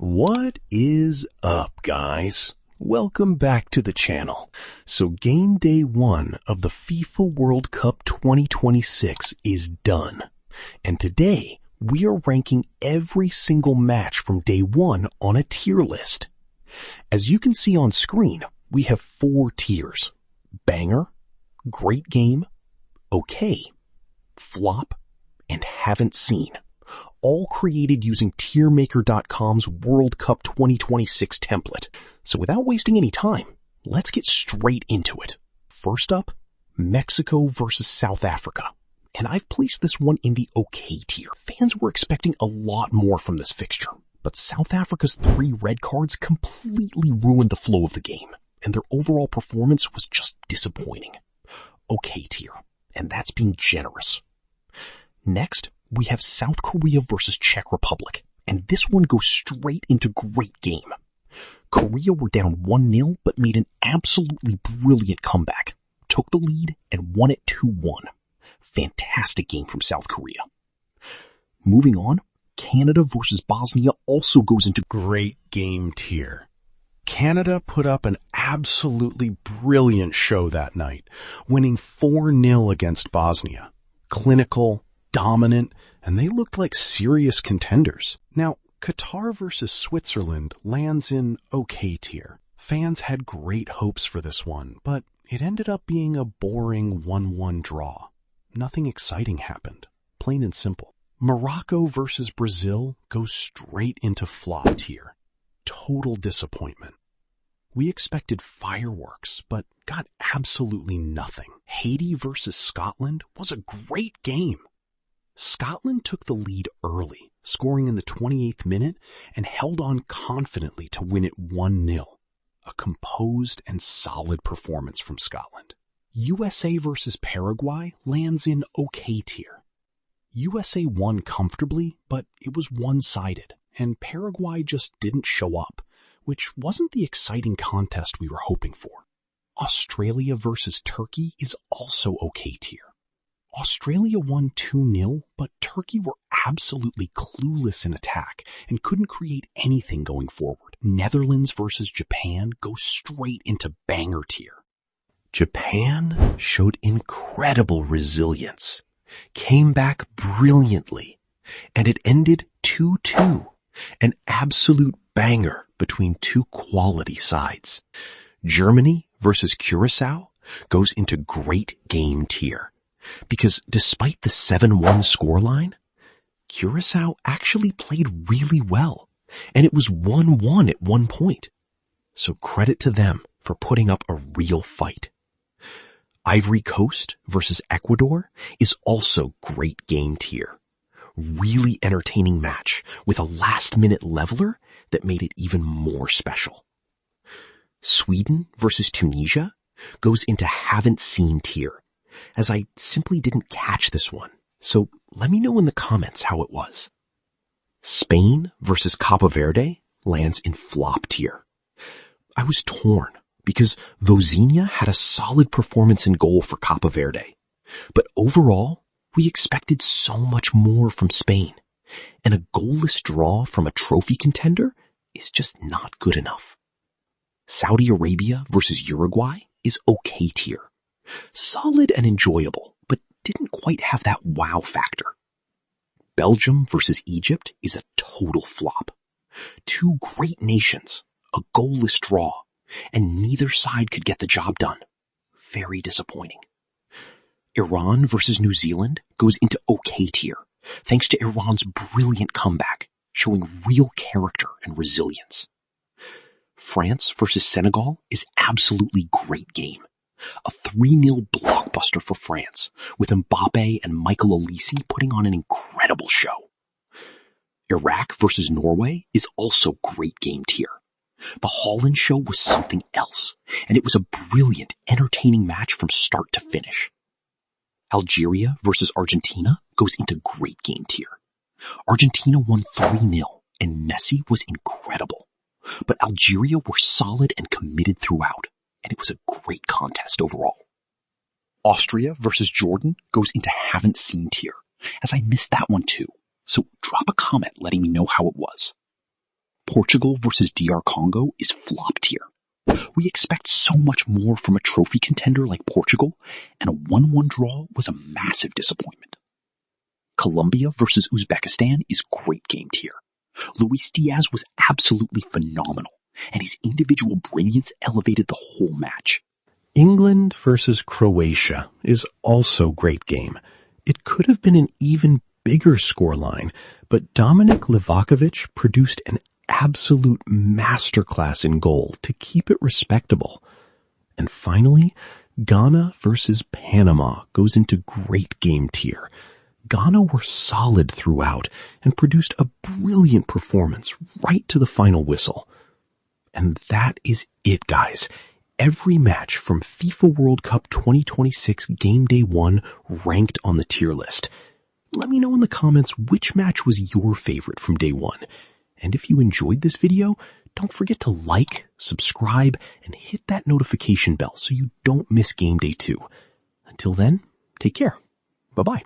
What is up, guys? Welcome back to the channel. So game day 1 of the FIFA World Cup 2026 is done. And today, we are ranking every single match from day 1 on a tier list. As you can see on screen, we have 4 tiers. Banger, great game, okay, flop, and haven't seen. All created using tiermaker.com's World Cup 2026 template. So without wasting any time, let's get straight into it. First up, Mexico versus South Africa. And I've placed this one in the okay tier. Fans were expecting a lot more from this fixture, but South Africa's 3 red cards completely ruined the flow of the game, and their overall performance was just disappointing. Okay tier, and that's being generous. Next, we have South Korea versus Czech Republic, and this one goes straight into great game. Korea were down 1-0, but made an absolutely brilliant comeback, took the lead, and won it 2-1. Fantastic game from South Korea. Moving on, Canada versus Bosnia also goes into great game tier. Canada put up an absolutely brilliant show that night, winning 4-0 against Bosnia. Clinical, dominant, and they looked like serious contenders. Now, Qatar versus Switzerland lands in okay tier. Fans had great hopes for this one, but it ended up being a boring 1-1 draw. Nothing exciting happened, plain and simple. Morocco versus Brazil goes straight into flop tier. Total disappointment. We expected fireworks, but got absolutely nothing. Haiti versus Scotland was a great game. Scotland took the lead early, scoring in the 28th minute, and held on confidently to win it 1-0. A composed and solid performance from Scotland. USA versus Paraguay lands in okay tier. USA won comfortably, but it was one-sided, and Paraguay just didn't show up, which wasn't the exciting contest we were hoping for. Australia versus Turkey is also okay tier. Australia won 2-0, but Turkey were absolutely clueless in attack and couldn't create anything going forward. Netherlands versus Japan goes straight into banger tier. Japan showed incredible resilience, came back brilliantly, and it ended 2-2, an absolute banger between 2 quality sides. Germany versus Curacao goes into great game tier. Because despite the 7-1 scoreline, Curacao actually played really well, and it was 1-1 at one point. So credit to them for putting up a real fight. Ivory Coast versus Ecuador is also great game tier. Really entertaining match with a last-minute leveler that made it even more special. Sweden versus Tunisia goes into haven't seen tier, as I simply didn't catch this one, so let me know in the comments how it was. Spain versus Cape Verde lands in flop tier. I was torn because Vozinha had a solid performance in goal for Cape Verde, but overall, we expected so much more from Spain, and a goalless draw from a trophy contender is just not good enough. Saudi Arabia versus Uruguay is okay tier. Solid and enjoyable, but didn't quite have that wow factor. Belgium versus Egypt is a total flop. 2 great nations, a goalless draw, and neither side could get the job done. Very disappointing. Iran versus New Zealand goes into okay tier, thanks to Iran's brilliant comeback, showing real character and resilience. France versus Senegal is absolutely great game. A 3-0 blockbuster for France, with Mbappe and Michael Olise putting on an incredible show. Iraq versus Norway is also great game tier. The Haaland show was something else, and it was a brilliant, entertaining match from start to finish. Algeria versus Argentina goes into great game tier. Argentina won 3-0, and Messi was incredible. But Algeria were solid and committed throughout, and it was a great contest overall. Austria versus Jordan goes into haven't seen tier, as I missed that one too, so drop a comment letting me know how it was. Portugal versus DR Congo is flop tier. We expect so much more from a trophy contender like Portugal, and a 1-1 draw was a massive disappointment. Colombia versus Uzbekistan is great game tier. Luis Diaz was absolutely phenomenal, and his individual brilliance elevated the whole match. England versus Croatia is also great game. It could have been an even bigger scoreline, but Dominik Livakovic produced an absolute masterclass in goal to keep it respectable. And finally, Ghana versus Panama goes into great game tier. Ghana were solid throughout and produced a brilliant performance right to the final whistle. And that is it, guys. Every match from FIFA World Cup 2026 Game Day 1 ranked on the tier list. Let me know in the comments which match was your favorite from Day 1. And if you enjoyed this video, don't forget to like, subscribe, and hit that notification bell so you don't miss Game Day 2. Until then, take care. Bye-bye.